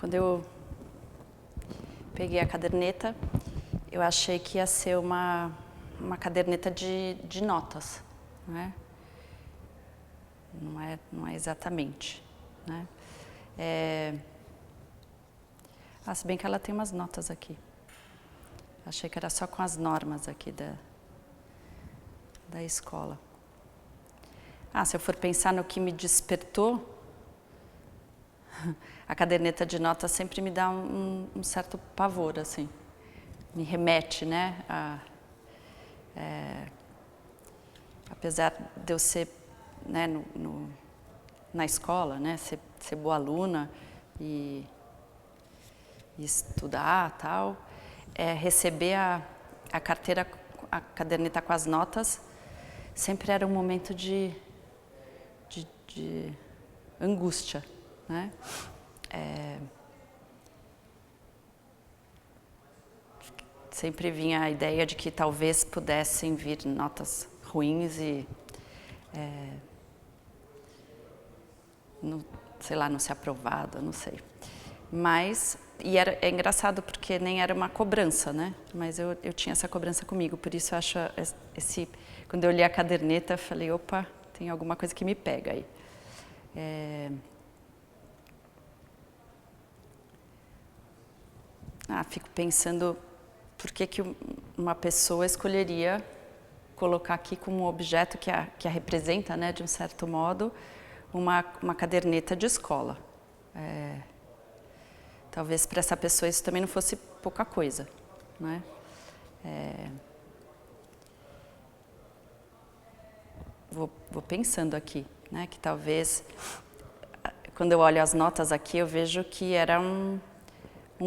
Quando eu peguei a caderneta, eu achei que ia ser uma caderneta de notas, né? Não é exatamente, né? Se bem que ela tem umas notas aqui. Achei que era só com as normas aqui da escola. Se eu for pensar no que me despertou, a caderneta de notas sempre me dá um certo pavor, assim. Me remete, né? Apesar de eu ser, né, na escola, né, ser boa aluna e estudar, tal, receber a carteira, a caderneta com as notas, sempre era um momento de angústia, né? Sempre vinha a ideia de que talvez pudessem vir notas ruins e, não ser aprovada, não sei. Mas, é engraçado porque nem era uma cobrança, né? Mas eu tinha essa cobrança comigo, por isso eu acho quando eu li a caderneta, eu falei, opa, tem alguma coisa que me pega aí. Fico pensando por que uma pessoa escolheria colocar aqui como um objeto que a representa, né, de um certo modo, uma caderneta de escola. Talvez para essa pessoa isso também não fosse pouca coisa, né? Vou pensando aqui, né, que talvez, quando eu olho as notas aqui, eu vejo que era um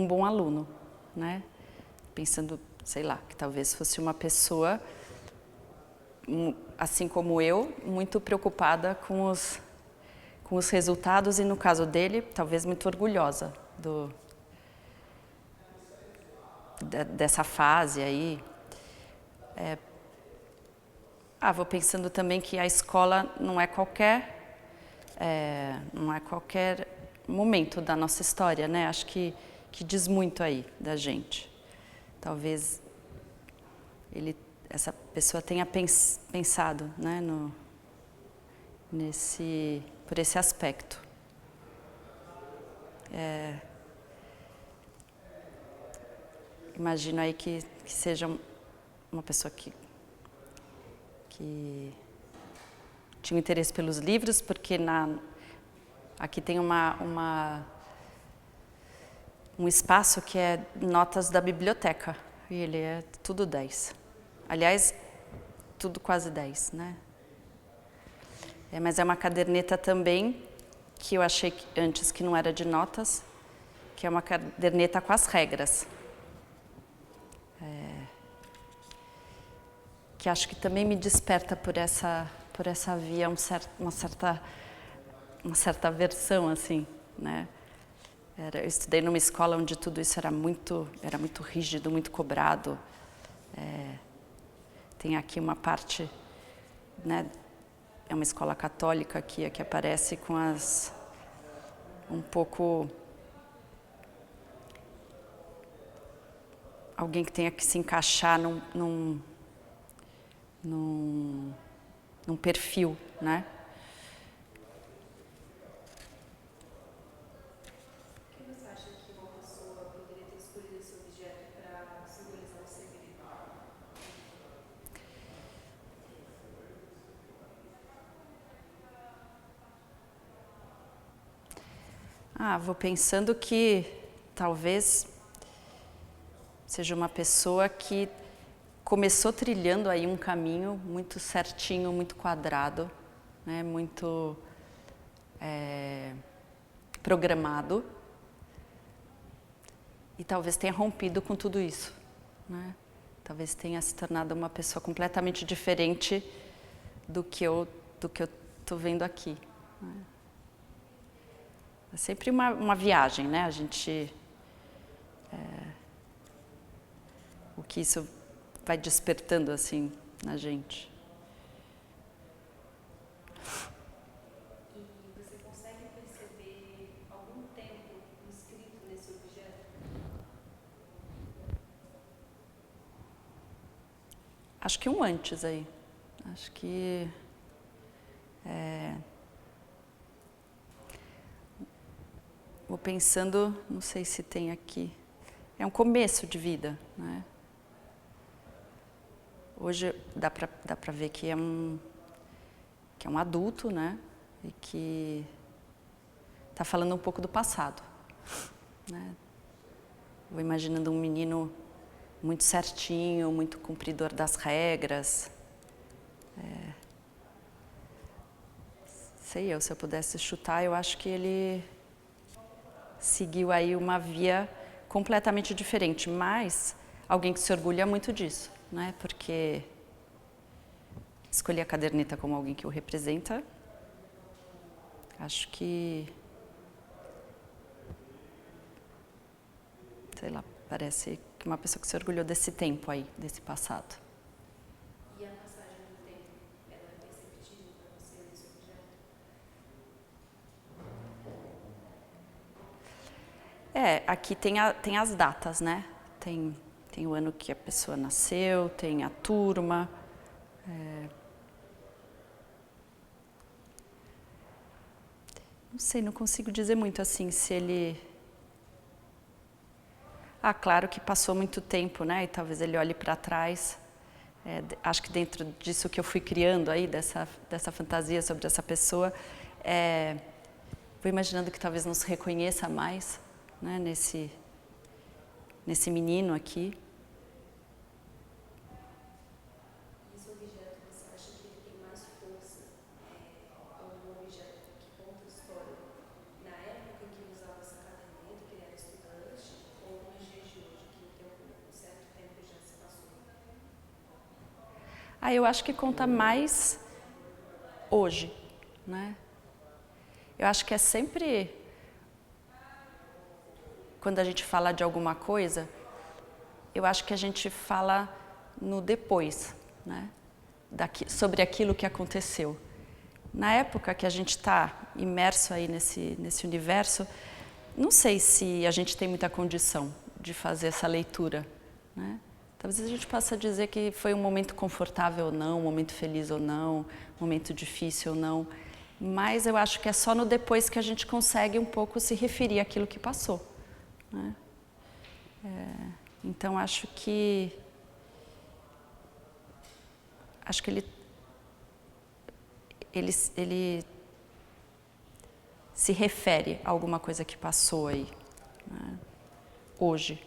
bom aluno, né? Pensando, sei lá, que talvez fosse uma pessoa, assim como eu, muito preocupada com os resultados e, no caso dele, talvez muito orgulhosa dessa fase aí. Vou pensando também que a escola não é qualquer momento da nossa história, né? Acho que diz muito aí da gente. Talvez essa pessoa tenha pensado, né, por esse aspecto. Imagino aí que seja uma pessoa que tinha interesse pelos livros, porque aqui tem um espaço que é notas da biblioteca, e ele é tudo 10. Aliás, tudo quase 10, né? Mas é uma caderneta também, que eu achei antes que não era de notas, que é uma caderneta com as regras. Que acho que também me desperta por essa via uma certa aversão, assim, né? Eu estudei numa escola onde tudo isso era muito rígido, muito cobrado. Tem aqui uma parte, né? É uma escola católica aqui, que aparece com um pouco alguém que tenha que se encaixar num perfil, né? Por que você acha que uma pessoa poderia ter escolhido esse objeto para simbolizar o segredo? Vou pensando que talvez seja uma pessoa que começou trilhando aí um caminho muito certinho, muito quadrado, né, muito programado, e talvez tenha rompido com tudo isso, né? Talvez tenha se tornado uma pessoa completamente diferente do que eu estou vendo aqui, né? É sempre uma viagem, né? A gente o que isso vai despertando assim na gente. E você consegue perceber algum tempo inscrito Acho que um antes aí. Acho que vou pensando, não sei se tem aqui. É um começo de vida, né? Hoje dá para ver que é um adulto, né? E que está falando um pouco do passado, né? Vou imaginando um menino muito certinho, muito cumpridor das regras. Sei eu, se eu pudesse chutar, eu acho que ele seguiu aí uma via completamente diferente, mas alguém que se orgulha muito disso, né? Porque escolher a caderneta como alguém que o representa, acho que, sei lá, parece que uma pessoa que se orgulhou desse tempo aí, desse passado. E a passagem do tempo, ela é perceptível para você nesse objeto? Aqui tem as datas, né? Tem o ano que a pessoa nasceu, tem a turma. Não sei, não consigo dizer muito assim se ele... claro que passou muito tempo, né? E talvez ele olhe para trás. Acho que dentro disso que eu fui criando aí, dessa fantasia sobre essa pessoa, vou imaginando que talvez não se reconheça mais, né? Nesse menino aqui. E esse objeto, você acha que ele tem mais força? Algum objeto que conta a história na época que ele usava essa caderneta, que ele era estudante, ou nos dias de hoje, que tem um certo tempo já se passou? Eu acho que conta mais hoje, né? Eu acho que é sempre, quando a gente fala de alguma coisa, eu acho que a gente fala no depois, né? Sobre aquilo que aconteceu. Na época que a gente está imerso aí nesse universo, não sei se a gente tem muita condição de fazer essa leitura, né? Talvez a gente possa dizer que foi um momento confortável ou não, um momento feliz ou não, um momento difícil ou não, mas eu acho que é só no depois que a gente consegue um pouco se referir àquilo que passou, né? Então acho que ele se refere a alguma coisa que passou aí, né? Hoje,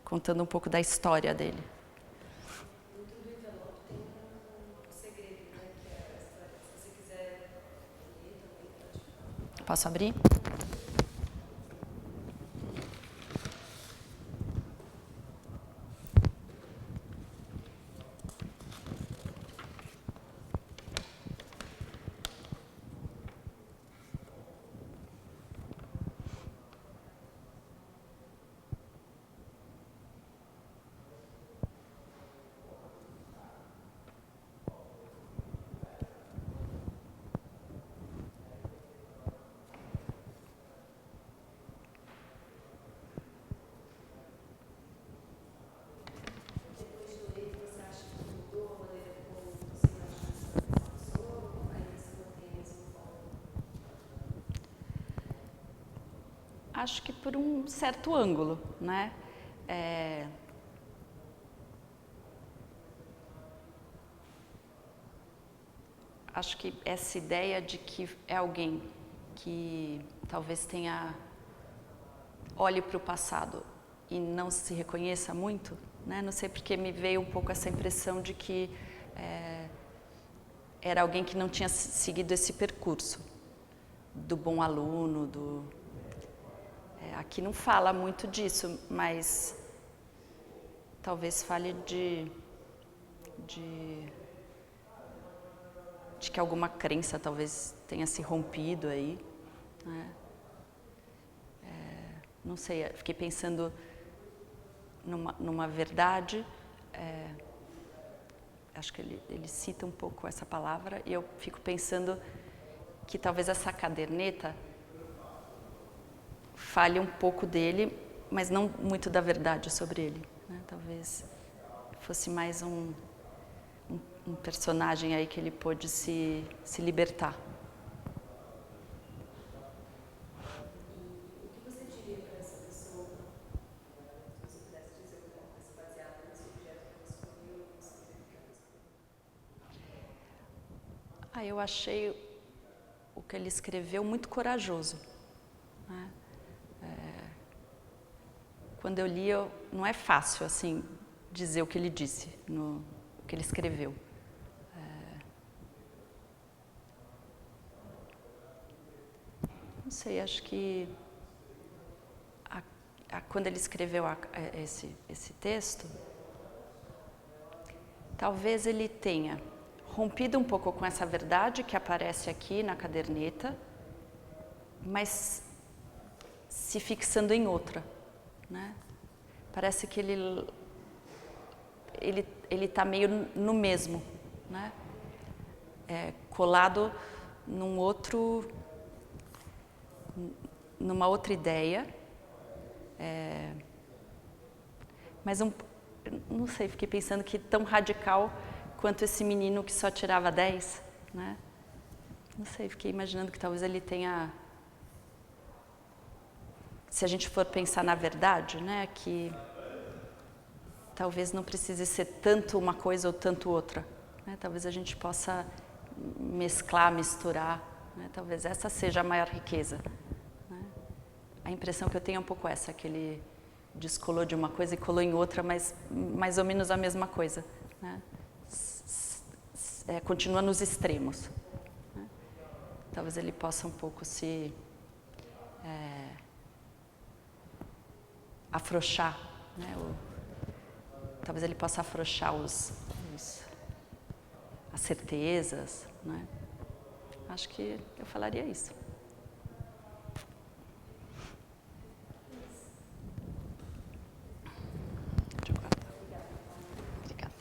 contando um pouco da história dele. Dentro do envelope tem um segredo, né? Que é a história. Se você quiser ler também, pode falar. Posso abrir? Depois de ler, você acha que mudou a maneira como você imagina a história dessa pessoa ou ainda se mantém a mesma forma? Acho que por um certo ângulo, né? Acho que essa ideia de que é alguém que talvez olhe para o passado e não se reconheça muito, né? Não sei porque me veio um pouco essa impressão de que era alguém que não tinha seguido esse percurso do bom aluno, aqui não fala muito disso, mas talvez fale de que alguma crença talvez tenha se rompido aí, né? Não sei, fiquei pensando numa verdade, acho que ele cita um pouco essa palavra, e eu fico pensando que talvez essa caderneta fale um pouco dele, mas não muito da verdade sobre ele, né? Talvez fosse mais um personagem aí que ele pôde se libertar. E o que você diria para essa pessoa, se você pudesse dizer alguma coisa baseada nesse objeto que você escolheu, no significado? Eu achei o que ele escreveu muito corajoso, né? Quando eu li, não é fácil assim dizer o que ele disse, o que ele escreveu. Não sei, acho que quando ele escreveu esse texto, talvez ele tenha rompido um pouco com essa verdade que aparece aqui na caderneta, mas se fixando em outra, né? Parece que ele está meio no mesmo, né? Colado numa outra ideia, mas não sei, fiquei pensando que tão radical quanto esse menino que só tirava 10, né? Não sei, fiquei imaginando que talvez ele tenha, se a gente for pensar na verdade, né, que talvez não precise ser tanto uma coisa ou tanto outra, né? Talvez a gente possa mesclar, misturar, né? Talvez essa seja a maior riqueza, né? A impressão que eu tenho é um pouco essa, que ele descolou de uma coisa e colou em outra, mas mais ou menos a mesma coisa, né? Continua nos extremos, né? Talvez ele possa um pouco se afrouxar, né? Talvez ele possa afrouxar as certezas, né? Acho que eu falaria isso. Deixa eu guardar. Obrigada.